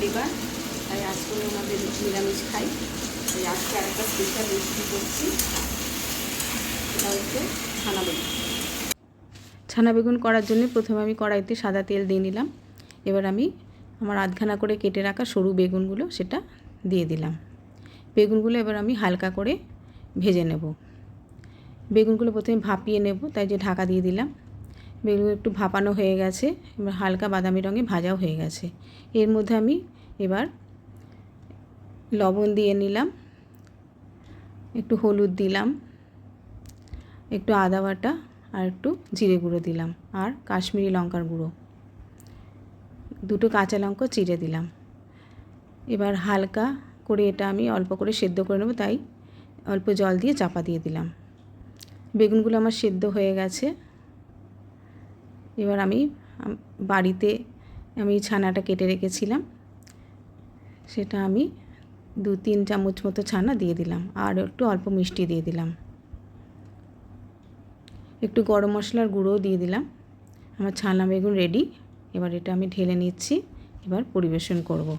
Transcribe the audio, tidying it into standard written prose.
পরিবার, তাই আজকে আমাদের নিরামিষ খাই। তাই আজকে আরেকটা স্পেশাল রেসিপি করছি, সেটা হচ্ছে ছানা বেগুন। ছানা বেগুন করার জন্য প্রথমে আমি কড়াইতে সাদা তেল দিয়ে নিলাম। এবার আমি আমার আধখানা করে কেটে রাখা সরু বেগুনগুলো সেটা দিয়ে দিলাম। বেগুনগুলো এবার আমি হালকা করে ভেজে নেব। বেগুনগুলো প্রথমে ভাপিয়ে নেব, তাই যে ঢাকা দিয়ে দিলাম। বেগুন একটু ভাপানো হয়ে গেছে, এবার হালকা বাদামি রঙে ভাজাও হয়ে গেছে। এর মধ্যে আমি এবার লবণ দিয়ে নিলাম, একটু হলুদ দিলাম, একটু আদা বাটা আর একটু জিরে গুঁড়ো দিলাম, আর কাশ্মীরি লঙ্কার গুঁড়ো, দুটো কাঁচা লঙ্কা চিড়ে দিলাম। এবার হালকা করে এটা আমি অল্প করে সেদ্ধ করে নেব, তাই অল্প জল দিয়ে চাপা দিয়ে দিলাম। বেগুনগুলো আমার সেদ্ধ হয়ে গেছে। এবার আমি বাড়িতে ছানাটা কেটে রেখেছিলাম, সেটা আমি 2-3 চামচ মতো ছানা দিয়ে দিলাম, আর একটু অল্প মিষ্টি দিয়ে দিলাম, একটু গরম মশলার গুঁড়োও দিয়ে দিলাম। আমার ছানা বেগুন রেডি। এবার এটা আমি ঢেলে নিচ্ছি, এবার পরিবেশন করব।